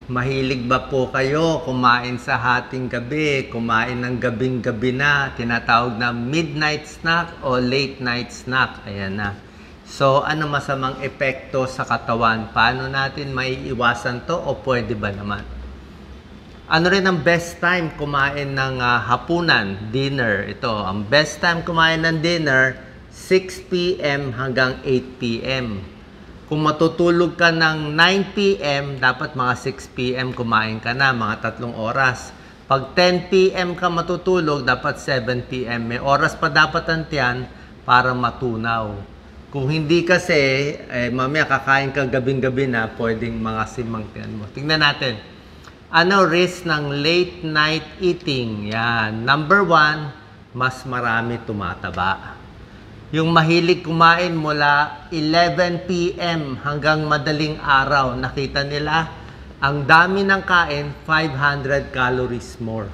Mahilig ba po kayo kumain sa hating gabi, kumain ng gabing-gabi na, tinatawag na midnight snack o late night snack? Ayan na. So, ano masamang epekto sa katawan? Paano natin maiiwasan to o pwede ba naman? Ano rin ang best time kumain ng hapunan, dinner? Ito, ang best time kumain ng dinner, 6 p.m. hanggang 8 p.m. Kung matutulog ka ng 9 p.m., dapat mga 6 p.m. kumain ka na, mga 3 oras. Pag 10 p.m. ka matutulog, dapat 7 p.m. May oras pa dapat ang tiyan para matunaw. Kung hindi kasi, mamaya kakain ka gabing-gabi na, pwedeng mga simang tiyan mo. Tingnan natin. Ano risk ng late night eating? Yan. Number 1, mas marami tumataba. Yung mahilig kumain mula 11 p.m. hanggang madaling araw, nakita nila, ang dami ng kain, 500 calories more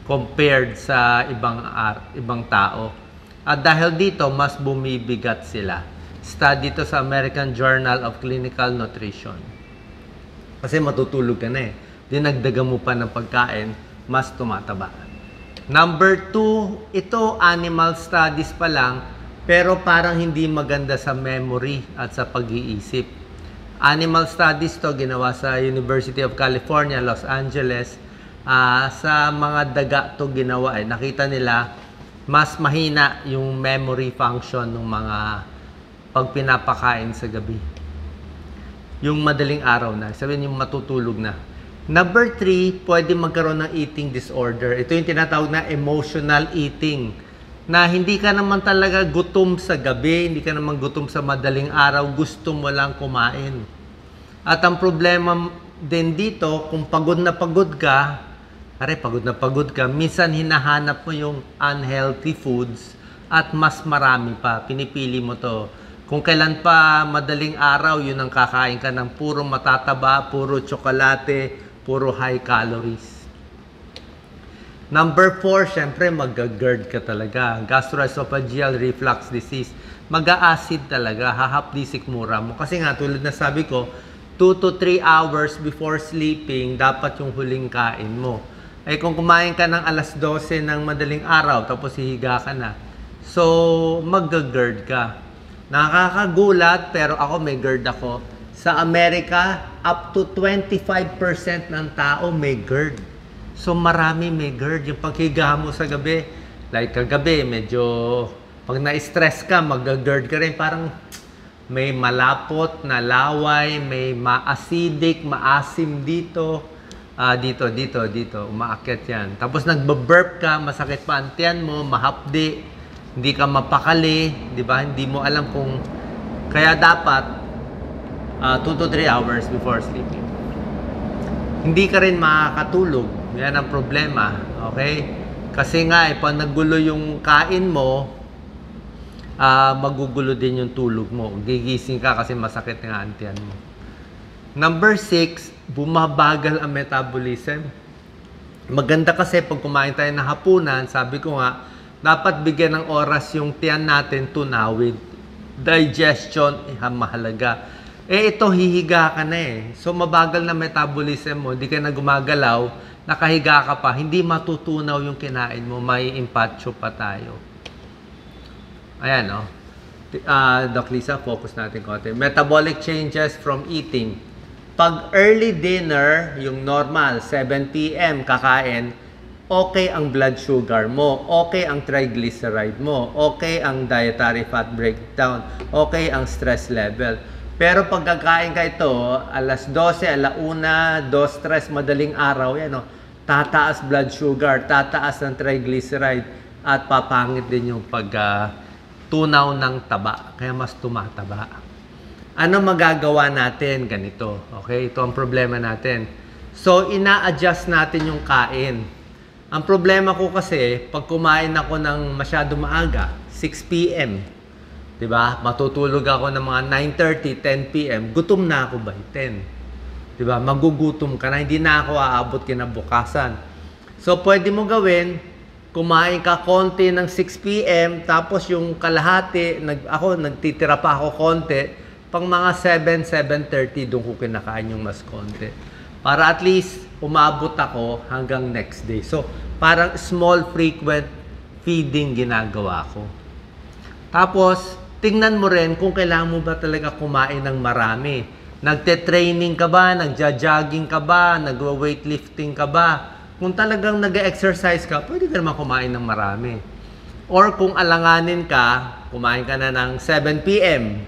compared sa ibang tao. At dahil dito, mas bumibigat sila. Study to sa American Journal of Clinical Nutrition. Kasi matutulog ka na eh. Dinagdagan mo pa ng pagkain, mas tumataba. Number 2, ito animal studies pa lang, pero parang hindi maganda sa memory at sa pag-iisip. Animal studies to ginawa sa University of California, Los Angeles. Sa mga daga to ginawa. Nakita nila, mas mahina yung memory function ng mga pag pinapakain sa gabi. Yung madaling araw na, sabihin yung matutulog na. Number 3, pwede magkaroon ng eating disorder. Ito yung tinatawag na emotional eating. Na hindi ka naman talaga gutom sa gabi, hindi ka naman gutom sa madaling araw, gusto mo lang kumain. At ang problema din dito, kung pagod na pagod ka, minsan hinahanap mo yung unhealthy foods at mas marami pa, pinipili mo to. Kung kailan pa madaling araw, yun ang kakain ka ng puro matataba, puro tsokolate, puro high calories. Number 4, syempre mag-GERD ka talaga. Gastroesophageal reflux disease. Mag-a-acid talaga. Hahapdisik mura mo. Kasi nga, tulad na sabi ko, 2 to 3 hours before sleeping, dapat yung huling kain mo. Ay kung kumain ka ng alas 12 ng madaling araw, tapos hihiga ka na. So, mag-GERD ka. Nakakagulat, pero ako may GERD ako. Sa Amerika, up to 25% ng tao may GERD. So, marami may GERD. Yung paghiga mo sa gabi, like kagabi, medyo, pag na-stress ka, mag-GERD ka rin. Parang may malapot na laway, may ma-acidic, maasim dito. Dito. Umaakyat yan. Tapos nagbaburp ka, masakit pa ang tiyan mo, mahapdi, hindi ka mapakali, di ba? Hindi mo alam kung, kaya dapat, 2 to 3 hours before sleeping. Hindi ka rin makakatulog. Yan ang problema, okay? Kasi nga, pag nagulo yung kain mo, magugulo din yung tulog mo. Gigising ka kasi masakit nga ang tiyan mo. Number 6, bumabagal ang metabolism. Maganda kasi pag kumain tayo ng hapunan, sabi ko nga, dapat bigyan ng oras yung tiyan natin tunawid. Digestion, mahalaga. Ito, hihiga ka na eh. So, mabagal na metabolism mo, hindi ka na gumagalaw, nakahiga ka pa, hindi matutunaw yung kinain mo, may impatcho pa tayo. Ayan, no? Doc Lisa, focus natin konti. Metabolic changes from eating. Pag early dinner, yung normal, 7 p.m. kakain, okay ang blood sugar mo, okay ang triglyceride mo, okay ang dietary fat breakdown, okay ang stress level. Pero pag kakain ka ito, alas 12, alauna, 2-3, madaling araw, yan, tataas blood sugar, tataas ng triglyceride, at papangit din yung pagtunaw ng taba. Kaya mas tumataba. Ano magagawa natin? Ganito. Okay? Ito ang problema natin. So, ina-adjust natin yung kain. Ang problema ko kasi, pag kumain ako ng masyado maaga, 6 p.m., diba? Matutulog ako ng mga 9:30, 10 p.m. Gutom na ako by 10. Diba? Magugutom ka na. Hindi na ako aabot kinabukasan. So, pwede mo gawin, kumain ka konti ng 6 p.m. Tapos yung kalahati, nagtitira pa ako konti. Pang mga 7, 7:30, doon ko kinakain yung mas konti. Para at least umabot ako hanggang next day. So, parang small frequent feeding ginagawa ko. Tapos, tingnan mo rin kung kailangan mo ba talaga kumain ng marami. Nagte-training ka ba? Nagja-jogging ka ba? Nagwa-weightlifting ka ba? Kung talagang nag-exercise ka, pwede ka naman kumain ng marami. Or kung alanganin ka, kumain ka na ng 7 p.m.,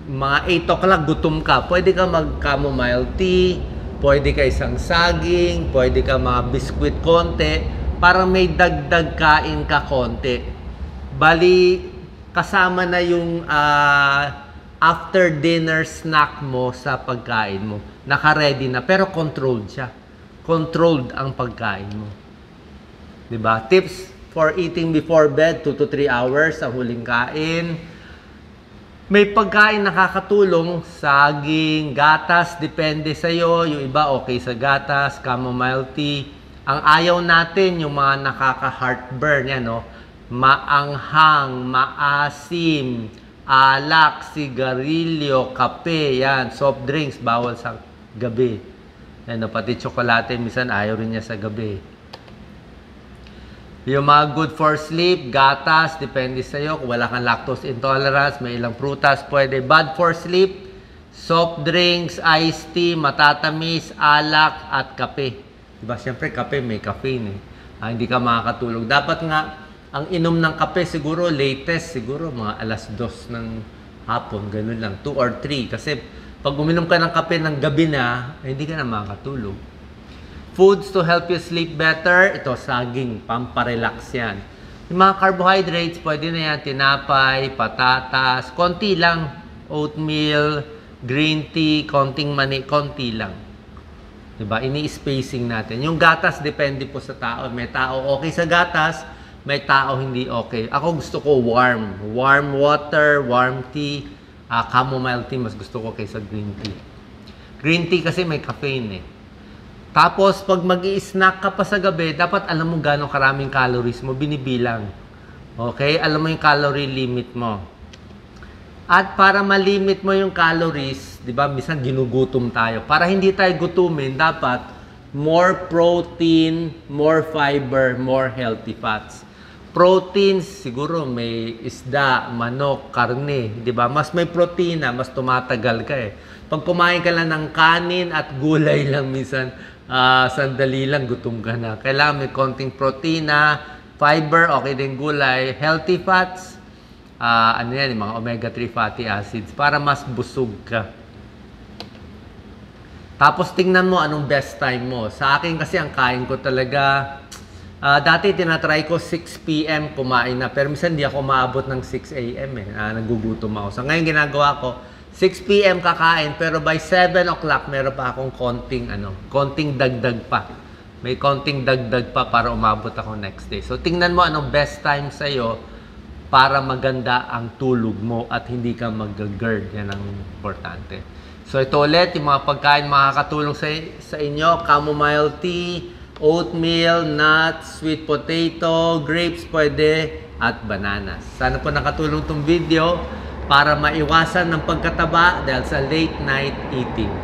mga 8 o'clock, gutom ka, pwede ka mag-chamomile tea, pwede ka isang saging, pwede ka mga biskwit konti, para may dagdag kain ka konti. Bali, kasama na yung after dinner snack mo sa pagkain mo. Naka-ready na, pero controlled siya. Controlled ang pagkain mo. Diba? Tips for eating before bed, 2 to 3 hours ang huling kain. May pagkain nakakatulong, saging, gatas, depende sa'yo. Yung iba okay sa gatas, chamomile tea. Ang ayaw natin, yung mga nakaka-heartburn, yan, no? Maanghang, maasim, alak, sigarilyo, kape, yan, soft drinks, bawal sa gabi. Yan, no? Pati tsokolate, minsan ayaw rin niya sa gabi. Yung mga good for sleep, gatas, depende sa'yo. Kung wala kang lactose intolerance, may ilang prutas, pwede. Bad for sleep, soft drinks, iced tea, matatamis, alak, at kape. Diba? Siyempre, kape may caffeine. Hindi ka makakatulog. Dapat nga, ang inom ng kape siguro, latest, siguro mga alas 2 ng hapon. Ganun lang, 2 or 3. Kasi pag uminom ka ng kape ng gabi na, hindi ka na makakatulog. Foods to help you sleep better, ito saging, pamparelax yan. Yung mga carbohydrates, pwede na yan, tinapay, patatas, konti lang, oatmeal, green tea, konting mani, konti lang. Diba? Ini-spacing natin. Yung gatas, depende po sa tao. May tao okay sa gatas, may tao hindi okay. Ako gusto ko warm. Warm water, warm tea, chamomile tea, mas gusto ko kaysa green tea. Green tea kasi may caffeine eh. Tapos, pag mag-i-snack ka pa sa gabi, dapat alam mo gano'ng karaming calories mo, binibilang. Okay? Alam mo yung calorie limit mo. At para ma-limit mo yung calories, di ba, minsan ginugutom tayo. Para hindi tayo gutumin, dapat more protein, more fiber, more healthy fats. Proteins, siguro may isda, manok, karne, di ba? Mas may protina, mas tumatagal ka eh. Pag kumain ka lang ng kanin at gulay lang minsan, sandali lang, gutom ka na. Kailangan may konting protina, fiber, okay din gulay, healthy fats, ano yan, mga omega-3 fatty acids, para mas busog ka. Tapos tingnan mo anong best time mo. Sa akin kasi ang kain ko talaga, dati tinatry ko 6 p.m. kumain na, pero minsan di ako maabot ng 6 a.m. eh. Nagugutom ako. So ngayon ginagawa ko, 6 p.m. kakain, pero by 7 o'clock, meron pa akong konting dagdag pa. May konting dagdag pa para umabot ako next day. So, tingnan mo anong best time sa'yo para maganda ang tulog mo at hindi ka mag-GERD. Yan ang importante. So, ito ulit, yung mga pagkain makakatulong sa inyo. Chamomile tea, oatmeal, nuts, sweet potato, grapes pwede, at bananas. Sana po nakatulong tong video para maiwasan ng pagkataba dahil sa late night eating.